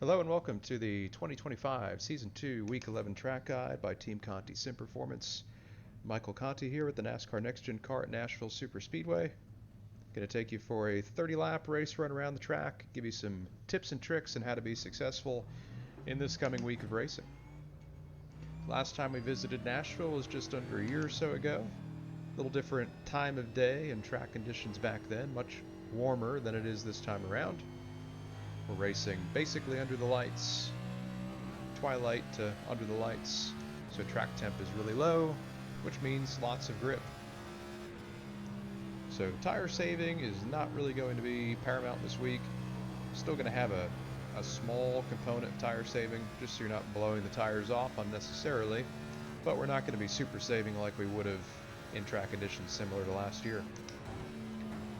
Hello and welcome to the 2025 Season 2 Week 11 Track Guide by Team Conti Sim Performance. Michael Conti here with the NASCAR NextGen car at Nashville Super Speedway. Going to take you for a 30-lap race run around the track, give you some tips and tricks on how to be successful in this coming week of racing. Last time we visited Nashville was just under a year or so ago. A little different time of day and track conditions back then, much warmer than it is this time around. We're racing basically under the lights, twilight to under the lights, so track temp is really low, which means lots of grip. So tire saving is not really going to be paramount this week. Still going to have a small component of tire saving, just so you're not blowing the tires off unnecessarily, but we're not going to be super saving like we would have in track conditions similar to last year.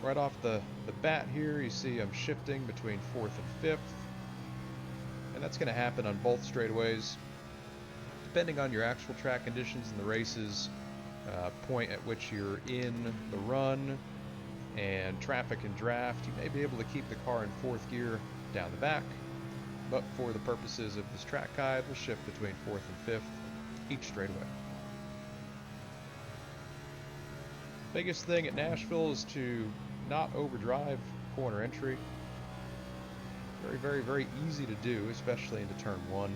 Right off the bat here, you see I'm shifting between 4th and 5th, and that's going to happen on both straightaways. Depending on your actual track conditions in the races, point at which you're in the run, and traffic and draft, you may be able to keep the car in 4th gear down the back, but for the purposes of this track guide, we'll shift between 4th and 5th each straightaway. Biggest thing at Nashville is to not overdrive corner entry. Very easy to do, especially into turn 1.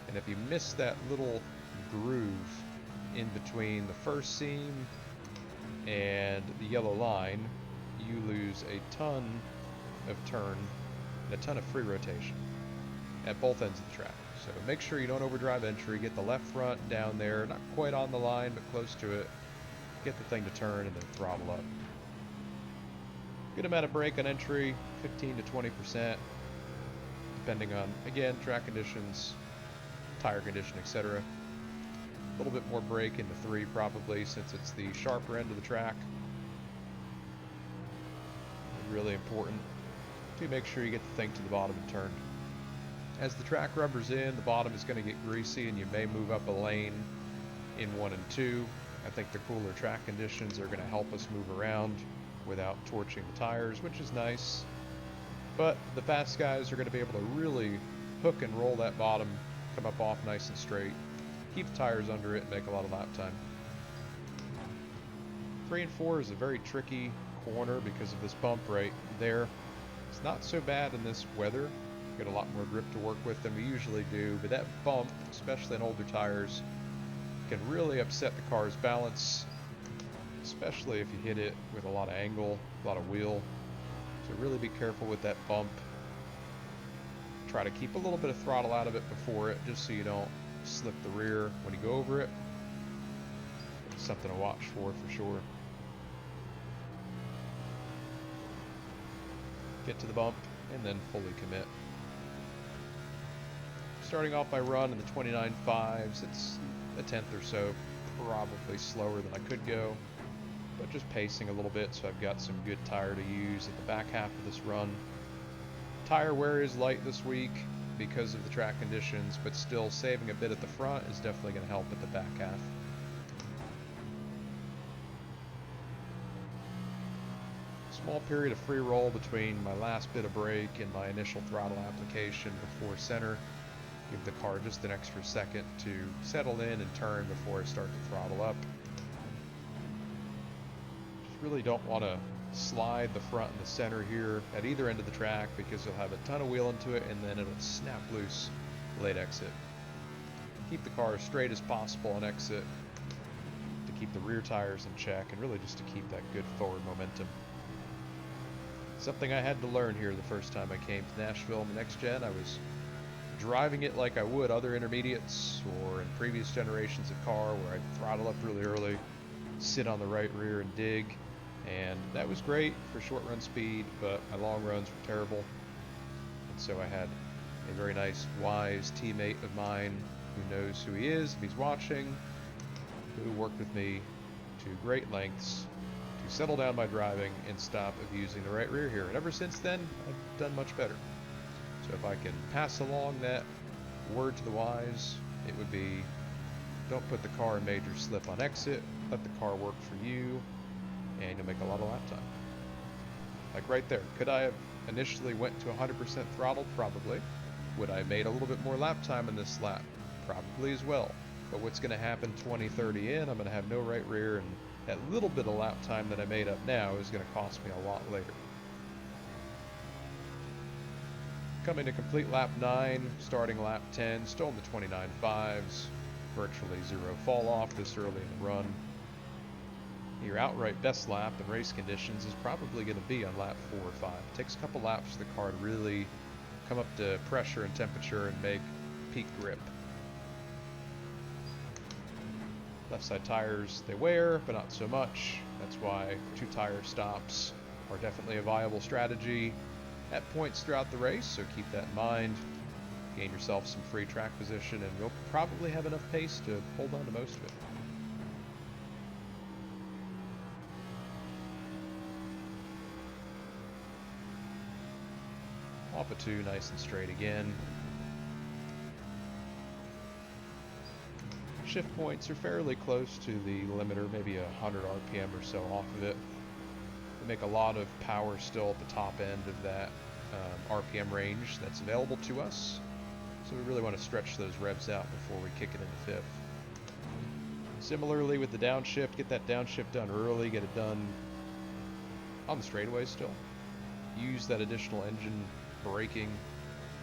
And if you miss that little groove in between the first seam and the yellow line, you lose a ton of turn and a ton of free rotation at both ends of the track. So make sure you don't overdrive entry, get the left front down there, not quite on the line, but close to it. Get the thing to turn and then throttle up. Good amount of brake on entry, 15 to 20%, depending on, again, track conditions, tire condition, etc. A little bit more brake into 3 probably, since it's the sharper end of the track. Really important to make sure you get the thing to the bottom and turned. As the track rubbers in, the bottom is going to get greasy and you may move up a lane in 1 and 2. I think the cooler track conditions are going to help us move around without torching the tires, which is nice. But the fast guys are going to be able to really hook and roll that bottom, come up off nice and straight, keep the tires under it, and make a lot of lap time. 3 and 4 is a very tricky corner because of this bump right there. It's not so bad in this weather. Get a lot more grip to work with than we usually do, but that bump, especially on older tires, can really upset the car's balance, especially if you hit it with a lot of angle, a lot of wheel. So really be careful with that bump. Try to keep a little bit of throttle out of it before it, just so you don't slip the rear when you go over it. It's something to watch for sure. Get to the bump and then fully commit. Starting off my run in the 29.5s, it's a tenth or so, probably slower than I could go, but just pacing a little bit so I've got some good tire to use at the back half of this run. Tire wear is light this week because of the track conditions, but still saving a bit at the front is definitely going to help at the back half. Small period of free roll between my last bit of brake and my initial throttle application before center. Give the car just an extra second to settle in and turn before I start to throttle up. Just really don't want to slide the front and the center here at either end of the track, because you'll have a ton of wheel into it and then it'll snap loose late exit. Keep the car as straight as possible on exit to keep the rear tires in check and really just to keep that good forward momentum. Something I had to learn here the first time I came to Nashville in the NextGen. I was driving it like I would other intermediates or in previous generations of car, where I'd throttle up really early, sit on the right rear and dig, and that was great for short run speed, but my long runs were terrible. And so I had a very nice, wise teammate of mine who knows who he is if he's watching, who worked with me to great lengths to settle down my driving and stop abusing the right rear here. And ever since then, I've done much better. So if I can pass along that word to the wise, it would be, don't put the car in major slip on exit, let the car work for you, and you'll make a lot of lap time. Like right there. Could I have initially went to 100% throttle? Probably. Would I have made a little bit more lap time in this lap? Probably as well. But what's going to happen 20, 30 in, I'm going to have no right rear, and that little bit of lap time that I made up now is going to cost me a lot later. Coming to complete lap 9, starting lap 10, still in the 29.5s, virtually zero fall off this early in the run. Your outright best lap in race conditions is probably going to be on lap 4 or 5. It takes a couple laps for the car to really come up to pressure and temperature and make peak grip. Left side tires, they wear, but not so much. That's why 2 tire stops are definitely a viable strategy at points throughout the race, so keep that in mind. Gain yourself some free track position, and you'll probably have enough pace to hold on to most of it. Off a 2, nice and straight again. Shift points are fairly close to the limiter, maybe 100 RPM or so off of it. We make a lot of power still at the top end of that RPM range that's available to us. So we really want to stretch those revs out before we kick it into 5th. Similarly with the downshift, get that downshift done early, get it done on the straightaway still. Use that additional engine braking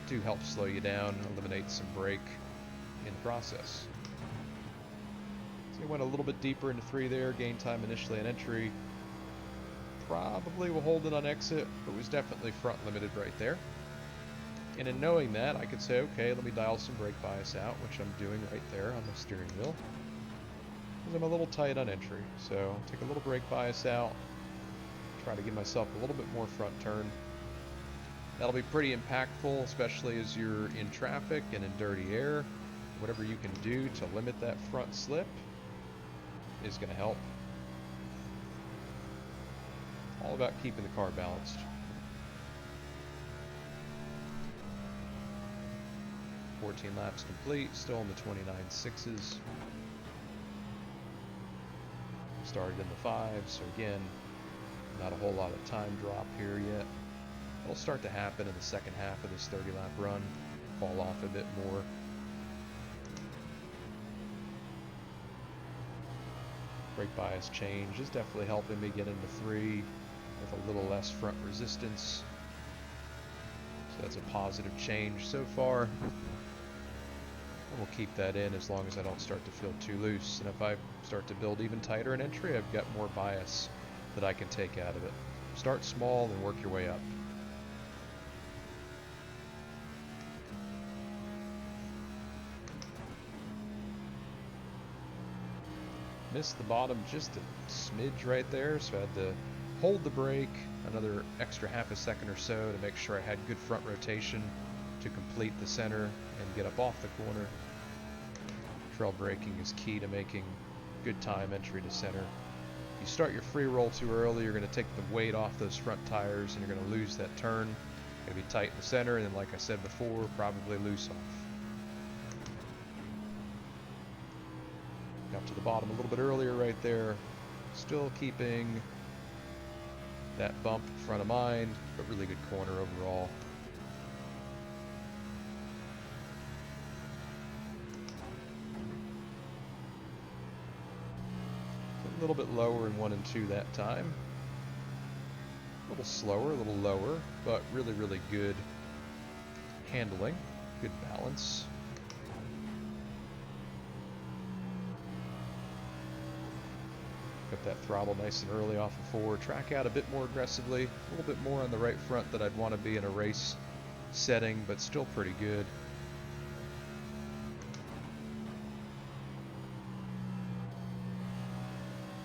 to help slow you down, eliminate some brake in the process. So we went a little bit deeper into 3 there, gain time initially on entry. Probably will hold it on exit, but was definitely front limited right there. And in knowing that, I could say, okay, let me dial some brake bias out, which I'm doing right there on the steering wheel, because I'm a little tight on entry. So take a little brake bias out, try to give myself a little bit more front turn. That'll be pretty impactful, especially as you're in traffic and in dirty air. Whatever you can do to limit that front slip is going to help. All about keeping the car balanced. – 14 laps complete, still in the 29.6s. Started in the 5s, so again, not a whole lot of time drop here yet. It'll start to happen in the second half of this 30-lap run, fall off a bit more. Brake bias change is definitely helping me get into 3 with a little less front resistance. So that's a positive change so far. And we'll keep that in as long as I don't start to feel too loose. And if I start to build even tighter in entry, I've got more bias that I can take out of it. Start small and work your way up. Missed the bottom just a smidge right there, so I had to hold the brake another extra half a second or so to make sure I had good front rotation to complete the center and get up off the corner. Trail braking is key to making good time entry to center. If you start your free roll too early, you're going to take the weight off those front tires and you're going to lose that turn. Going to be tight in the center, and then like I said before, probably loose off. Got to the bottom a little bit earlier right there. Still keeping that bump front of mind, but really good corner overall. A little bit lower in 1 and 2 that time. A little slower, a little lower, but really, really good handling, good balance. Got that throttle nice and early off of 4. Track out a bit more aggressively, a little bit more on the right front than I'd want to be in a race setting, but still pretty good.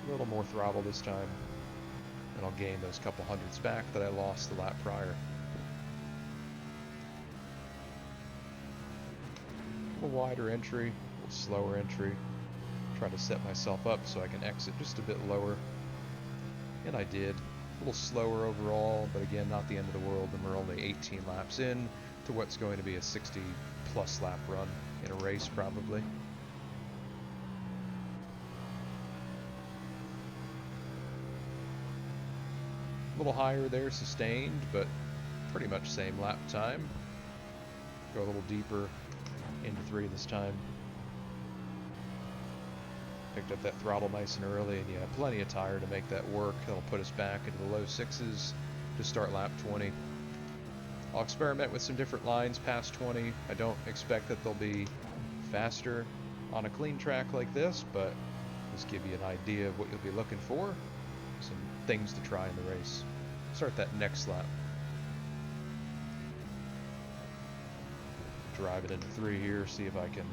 A little more throttle this time, and I'll gain those couple hundreds back that I lost the lap prior. A little wider entry, a little slower entry. Try to set myself up so I can exit just a bit lower, and I did. A little slower overall, but again, not the end of the world, and we're only 18 laps in to what's going to be a 60 plus lap run in a race probably. A little higher there, sustained, but pretty much same lap time. Go a little deeper into 3 this time. Picked up that throttle nice and early, and yeah, plenty of tire to make that work. That'll put us back into the low 6s to start lap 20. I'll experiment with some different lines past 20. I don't expect that they'll be faster on a clean track like this, but just give you an idea of what you'll be looking for. Some things to try in the race. Start that next lap. Drive it into 3 here, see if I can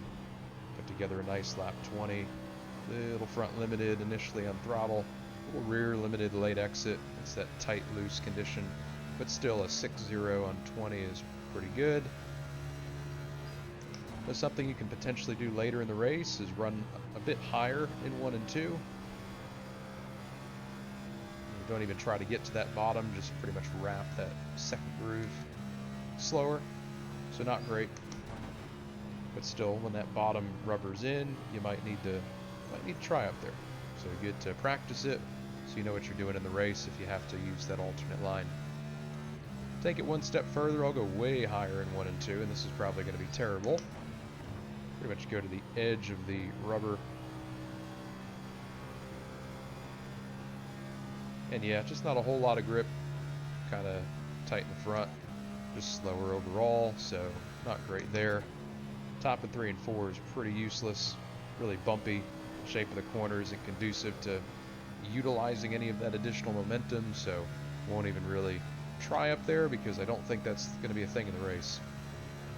put together a nice lap 20. Little front limited initially on throttle, little rear limited late exit. It's that tight, loose condition, but still a 6.0 on 20 is pretty good. But something you can potentially do later in the race is run a bit higher in 1 and 2. You don't even try to get to that bottom, just pretty much wrap that second groove slower. So not great, but still, when that bottom rubbers in, you might need to try up there. So good to practice it, so you know what you're doing in the race if you have to use that alternate line. Take it one step further, I'll go way higher in 1 and 2, and this is probably going to be terrible. Pretty much go to the edge of the rubber. And yeah, just not a whole lot of grip, kind of tight in the front, just slower overall, so not great there. Top of 3 and 4 is pretty useless, really bumpy. Shape of the corner isn't conducive to utilizing any of that additional momentum, so won't even really try up there because I don't think that's going to be a thing in the race.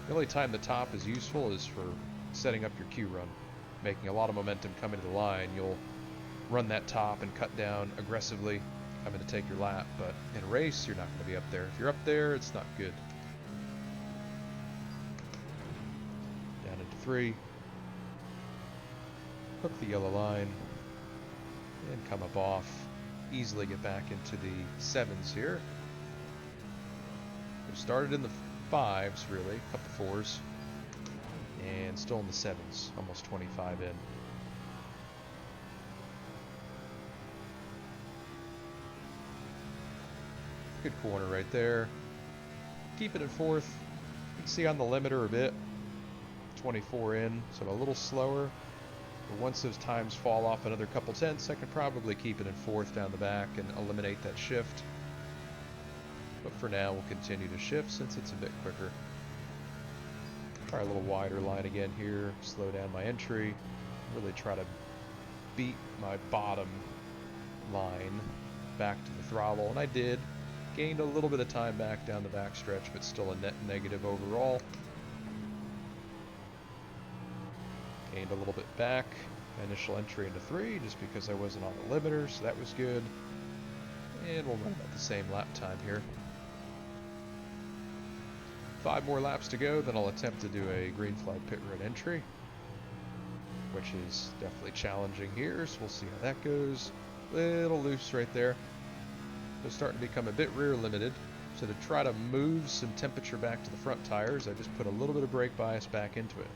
The only time the top is useful is for setting up your Q run, making a lot of momentum coming to the line. You'll run that top and cut down aggressively. I'm going to take your lap, but in a race, you're not going to be up there. If you're up there, it's not good. Down into 3. Hook the yellow line and come up off. Easily get back into the 7s here. We started in the 5s, really, a couple 4s, and still in the 7s, almost 25 in. Good corner right there. Keep it in 4th. You can see on the limiter a bit. 24 in, so a little slower. But once those times fall off another couple tenths, I could probably keep it in 4th down the back and eliminate that shift. But for now, we'll continue to shift since it's a bit quicker. Try a little wider line again here, slow down my entry, really try to beat my bottom line back to the throttle, and I did. Gained a little bit of time back down the back stretch, but still a net negative overall. Gained a little bit back. Initial entry into 3 just because I wasn't on the limiter, so that was good. And we'll run about the same lap time here. 5 more laps to go, then I'll attempt to do a green flag pit road entry, which is definitely challenging here, so we'll see how that goes. Little loose right there. So starting to become a bit rear limited. So to try to move some temperature back to the front tires, I just put a little bit of brake bias back into it.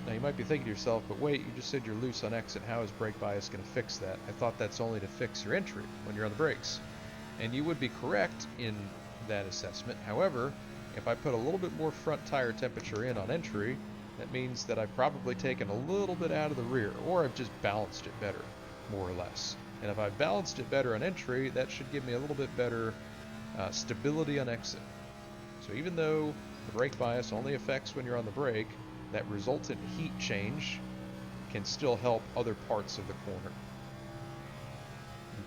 Now you might be thinking to yourself, but wait, you just said you're loose on exit. How is brake bias going to fix that? I thought that's only to fix your entry when you're on the brakes. And you would be correct in that assessment. However, if I put a little bit more front tire temperature in on entry, that means that I've probably taken a little bit out of the rear, or I've just balanced it better, more or less. And if I've balanced it better on entry, that should give me a little bit better stability on exit. So even though the brake bias only affects when you're on the brake, that resultant heat change can still help other parts of the corner.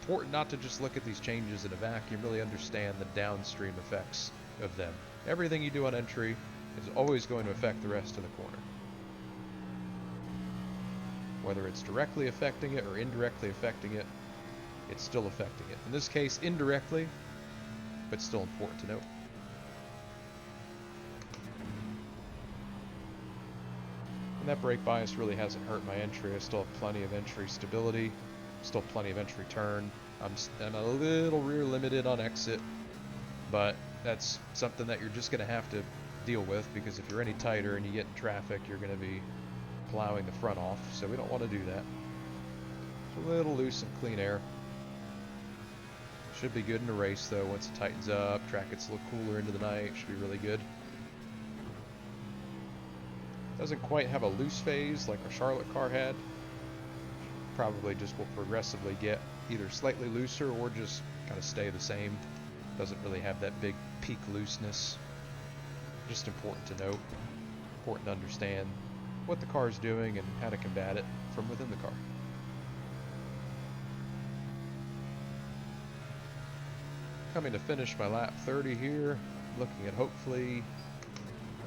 Important not to just look at these changes in a vacuum, really understand the downstream effects of them. Everything you do on entry is always going to affect the rest of the corner. Whether it's directly affecting it or indirectly affecting it, it's still affecting it. In this case, indirectly, but still important to note. And that brake bias really hasn't hurt my entry. I still have plenty of entry stability, still plenty of entry turn. I'm a little rear limited on exit, but that's something that you're just going to have to deal with, because if you're any tighter and you get in traffic, you're going to be plowing the front off, so we don't want to do that. It's a little loose and clean air. Should be good in a race though. Once it tightens up, track gets a little cooler into the night, should be really good. Doesn't quite have a loose phase like our Charlotte car had. Probably just will progressively get either slightly looser or just kind of stay the same. Doesn't really have that big peak looseness. Just important to note, important to understand what the car is doing and how to combat it from within the car. Coming to finish my lap 30 here, looking at hopefully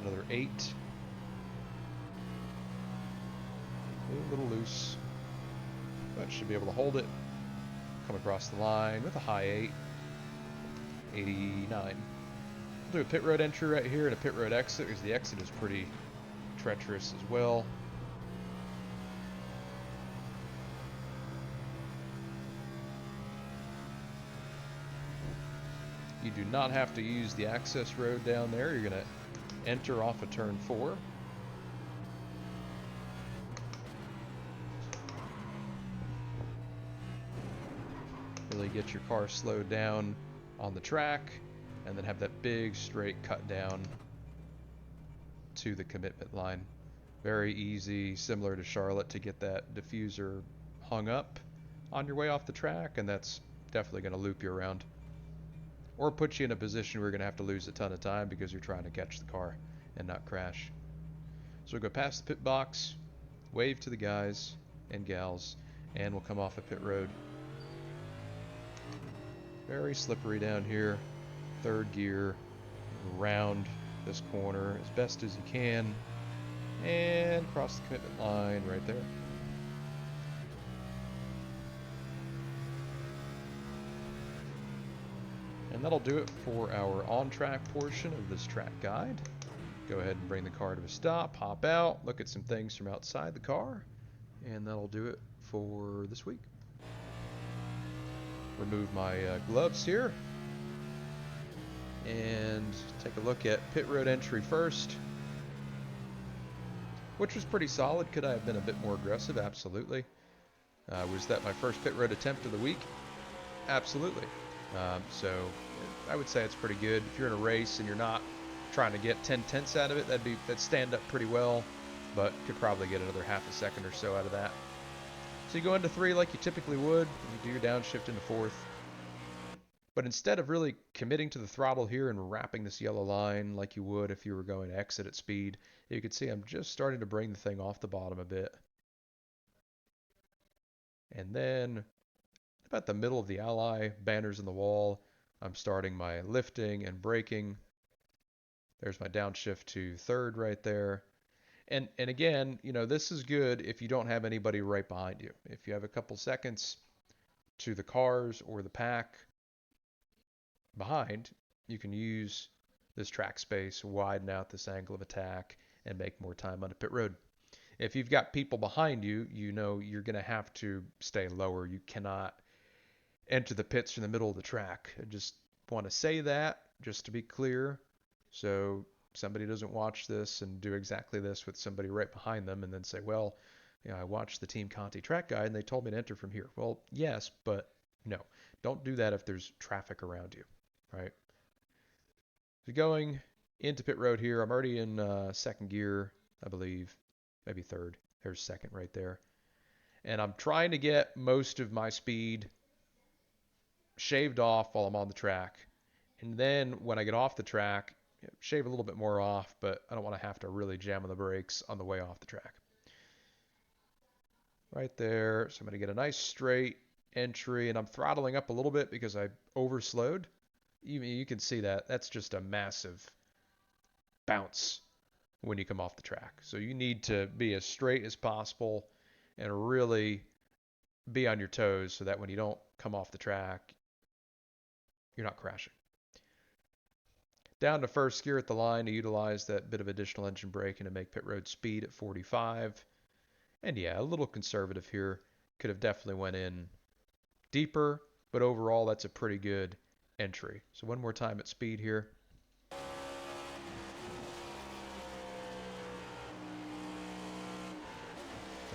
another 8. A little loose, but should be able to hold it. Come across the line with a high 8. 89. We'll do a pit road entry right here and a pit road exit, because the exit is pretty treacherous as well. You do not have to use the access road down there. You're going to enter off of turn 4. Really get your car slowed down on the track, and then have that big straight cut down to the commitment line. Very easy, similar to Charlotte, to get that diffuser hung up on your way off the track, and that's definitely going to loop you around. Or put you in a position where you're going to have to lose a ton of time because you're trying to catch the car and not crash. So we'll go past the pit box, wave to the guys and gals, and we'll come off a pit road. Very slippery down here. 3rd gear, around this corner as best as you can, and cross the commitment line right there. And that'll do it for our on-track portion of this track guide. Go ahead and bring the car to a stop, hop out, look at some things from outside the car, and that'll do it for this week. Remove my gloves here and take a look at pit road entry first, which was pretty solid. Could I have been a bit more aggressive? Absolutely. Was that my first pit road attempt of the week? Absolutely. So I would say it's pretty good. If you're in a race and you're not trying to get 10/10ths out of it, that'd stand up pretty well, but could probably get another half a second or so out of that. So you go into 3 like you typically would, and you do your downshift into 4th. But instead of really committing to the throttle here and wrapping this yellow line like you would if you were going to exit at speed, you can see I'm just starting to bring the thing off the bottom a bit. And then about the middle of the ally banners in the wall, I'm starting my lifting and braking. There's my downshift to 3rd right there. And again, you know, this is good if you don't have anybody right behind you. If you have a couple seconds to the cars or the pack behind, you can use this track space, widen out this angle of attack, and make more time on a pit road. If you've got people behind you, you know you're going to have to stay lower. You cannot enter the pits from the middle of the track. I just want to say that, just to be clear, so somebody doesn't watch this and do exactly this with somebody right behind them and then say, well, you know, I watched the Team Conti track guide and they told me to enter from here. Well, yes, but no. Don't do that if there's traffic around you, right? So going into pit road here, I'm already in 2nd gear, I believe, maybe 3rd. There's 2nd right there. And I'm trying to get most of my speed shaved off while I'm on the track. And then when I get off the track, shave a little bit more off, but I don't want to have to really jam on the brakes on the way off the track. Right there. So I'm going to get a nice straight entry, and I'm throttling up a little bit because I overslowed. You can see that. That's just a massive bounce when you come off the track. So you need to be as straight as possible and really be on your toes so that when you don't come off the track, you're not crashing. Down to 1st gear at the line to utilize that bit of additional engine braking to make pit road speed at 45. And yeah, a little conservative here. Could have definitely went in deeper, but overall that's a pretty good entry. So one more time at speed here.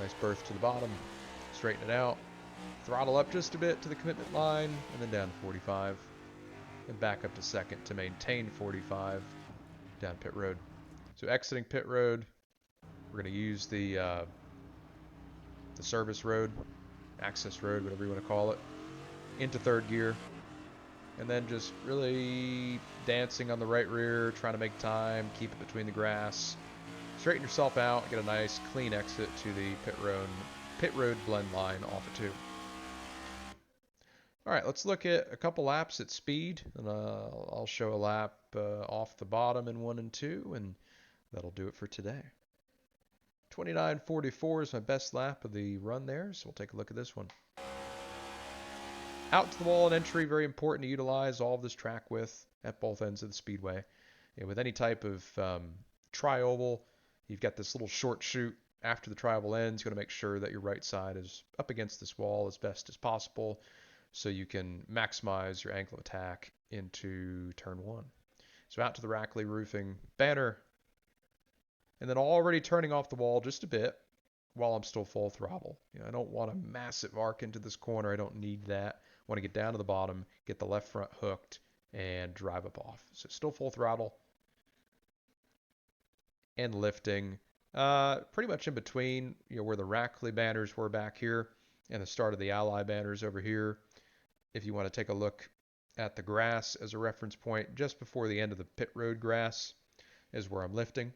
Nice berth to the bottom. Straighten it out. Throttle up just a bit to the commitment line, and then down to 45. And back up to 2nd to maintain 45 down pit road. So exiting pit road, We're going to use the service road, access road, whatever you want to call it, into third gear. And then just really dancing on the right rear, trying to make time, keep it between the grass. Straighten yourself out, get a nice clean exit to the pit road blend line off of 2. All right, let's look at a couple laps at speed, and I'll show a lap off the bottom in 1 and 2, and that'll do it for today. 29:44 is my best lap of the run there, so we'll take a look at this one. Out to the wall and entry, very important to utilize all of this track width at both ends of the speedway. And with any type of tri-oval, you've got this little short chute after the tri-oval ends. You've got to make sure that your right side is up against this wall as best as possible so you can maximize your angle of attack into turn 1. So out to the Rackley roofing banner, and then already turning off the wall just a bit while I'm still full throttle. I don't want a massive arc into this corner. I don't need that. I want to get down to the bottom, get the left front hooked, and drive up off. So still full throttle and lifting. Pretty much in between, where the Rackley banners were back here and the start of the Ally banners over here. If you want to take a look at the grass as a reference point, just before the end of the pit road grass is where I'm lifting.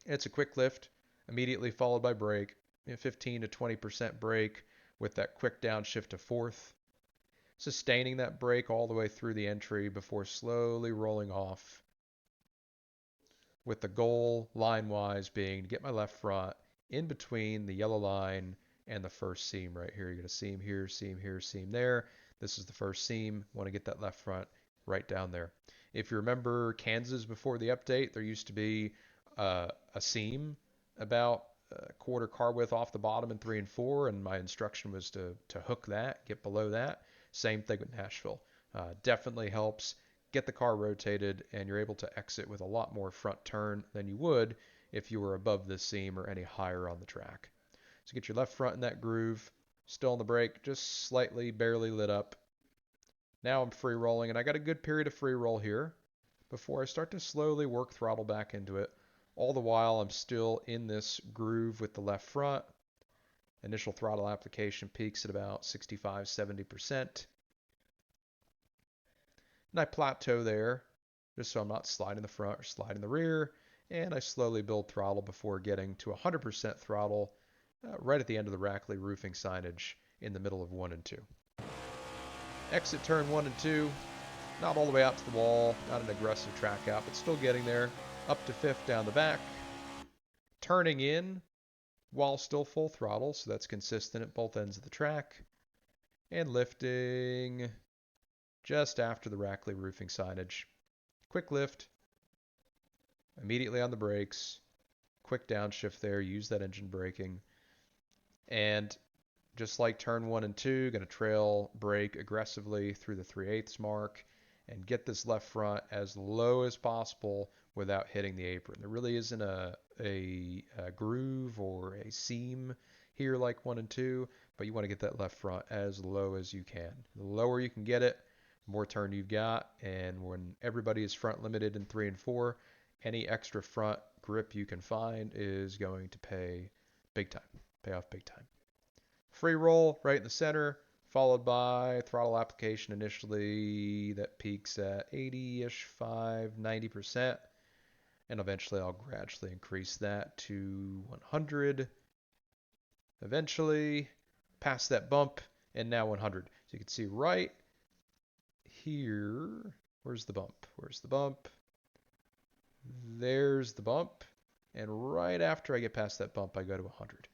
It's a quick lift, immediately followed by brake, 15 to 20% brake with that quick downshift to 4th. Sustaining that brake all the way through the entry before slowly rolling off, with the goal line-wise being to get my left front in between the yellow line and the first seam right here. You're going to seam here, seam here, seam there. This is the first seam. Want to get that left front right down there. If you remember Kansas before the update, there used to be a seam about a quarter car width off the bottom in 3 and 4, and my instruction was to hook that, get below that. Same thing with Nashville. Definitely helps get the car rotated, and you're able to exit with a lot more front turn than you would if you were above this seam or any higher on the track. So get your left front in that groove, still on the brake, just slightly, barely lit up. Now I'm free rolling, and I got a good period of free roll here before I start to slowly work throttle back into it. All the while I'm still in this groove with the left front. Initial throttle application peaks at about 65-70%. And I plateau there, just so I'm not sliding the front or sliding the rear. And I slowly build throttle before getting to 100% throttle right at the end of the Rackley roofing signage in the middle of 1 and 2. Exit turn 1 and 2. Not all the way out to the wall, not an aggressive track out, but still getting there. Up to 5th down the back. Turning in while still full throttle, so that's consistent at both ends of the track. And lifting just after the Rackley roofing signage. Quick lift. Immediately on the brakes. Quick downshift there. Use that engine braking. And just like turn 1 and 2, going to trail brake aggressively through the 3/8 mark and get this left front as low as possible without hitting the apron. There really isn't a groove or a seam here like 1 and 2, but you want to get that left front as low as you can. The lower you can get it, the more turn you've got, and when everybody is front limited in 3 and 4, any extra front grip you can find is going to pay off big time. Free roll right in the center, followed by throttle application initially that peaks at 80-ish, 90%. And eventually I'll gradually increase that to 100. Eventually past that bump, and now 100. So you can see right here, where's the bump? Where's the bump? There's the bump. And right after I get past that bump, I go to 100.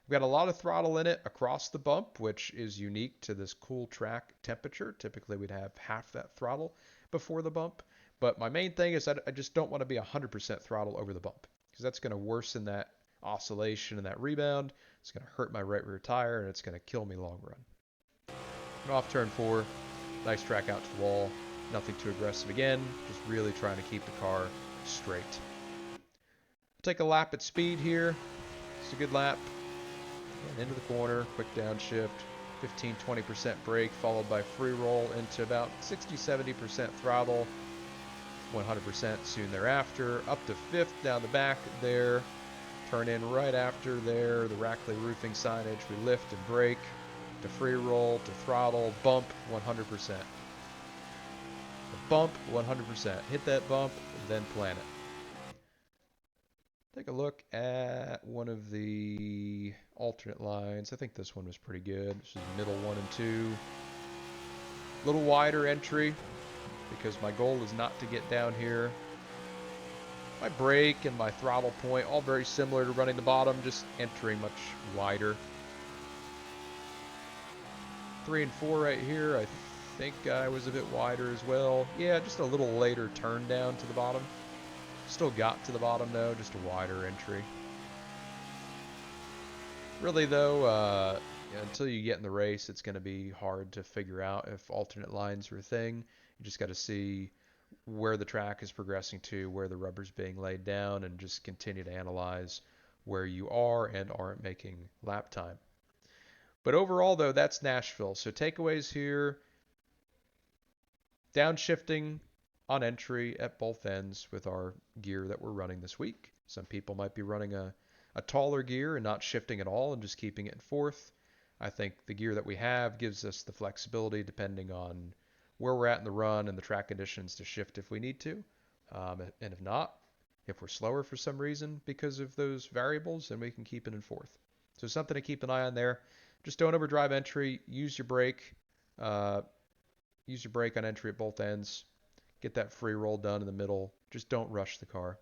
We've got a lot of throttle in it across the bump, which is unique to this cool track temperature. Typically, we'd have half that throttle before the bump. But my main thing is that I just don't want to be 100% throttle over the bump, because that's going to worsen that oscillation and that rebound. It's going to hurt my right rear tire, and it's going to kill me long run. And off turn 4, nice track out to the wall. Nothing too aggressive again, just really trying to keep the car straight. Take a lap at speed here. It's a good lap. And into the corner, quick downshift, 15-20% brake, followed by free roll into about 60-70% throttle, 100% soon thereafter. Up to 5th down the back there, Turn in right after there, the Rackley roofing signage. We lift and brake to free roll, to throttle, bump 100%. Bump 100%. Hit that bump, then plan it. Take a look at one of the alternate lines. I think this one was pretty good. This is middle 1 and 2. A little wider entry because my goal is not to get down here. My brake and my throttle point, all very similar to running the bottom, just entering much wider. 3 and 4 right here, I think I was a bit wider as well. Yeah, just a little later turn down to the bottom. Still got to the bottom though, just a wider entry. Really though, until you get in the race, it's going to be hard to figure out if alternate lines are a thing. You just got to see where the track is progressing to, where the rubber's being laid down, and just continue to analyze where you are and aren't making lap time. But overall though, that's Nashville. So takeaways here: downshifting on entry at both ends with our gear that we're running this week. Some people might be running a taller gear and not shifting at all and just keeping it in fourth. I think the gear that we have gives us the flexibility depending on where we're at in the run and the track conditions to shift if we need to. And if not, if we're slower for some reason because of those variables, then we can keep it in fourth. So something to keep an eye on there. Just don't overdrive entry. Use your brake. Use your brake on entry at both ends. Get that free roll done in the middle. Just don't rush the car.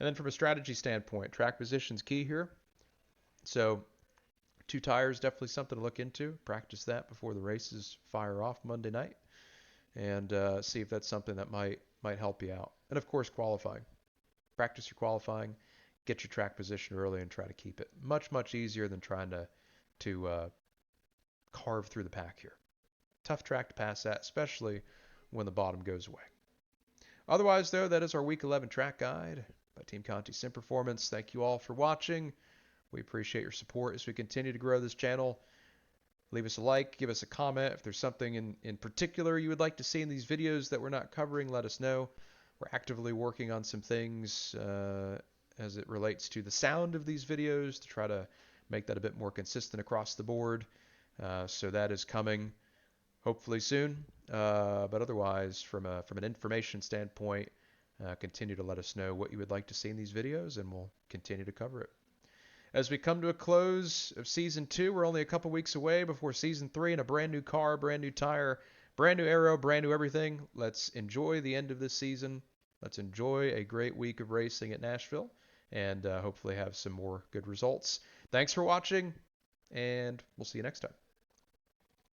And then from a strategy standpoint, track position's key here. So 2 tires, definitely something to look into. Practice that before the races fire off Monday night, and see if that's something that might help you out. And of course, qualifying. Practice your qualifying. Get your track position early and try to keep it. Much easier than trying to carve through the pack here. Tough track to pass at, especially when the bottom goes away. Otherwise, though, that is our Week 11 track guide by Team Conti Sim Performance. Thank you all for watching. We appreciate your support as we continue to grow this channel. Leave us a like, give us a comment. If there's something in particular you would like to see in these videos that we're not covering, let us know. We're actively working on some things as it relates to the sound of these videos to try to make that a bit more consistent across the board. So that is coming hopefully soon. But otherwise, from an information standpoint, continue to let us know what you would like to see in these videos, and we'll continue to cover it. As we come to a close of Season 2, we're only a couple weeks away before Season 3 and a brand new car, brand new tire, brand new aero, brand new everything. Let's enjoy the end of this season. Let's enjoy a great week of racing at Nashville, and hopefully have some more good results. Thanks for watching, and we'll see you next time.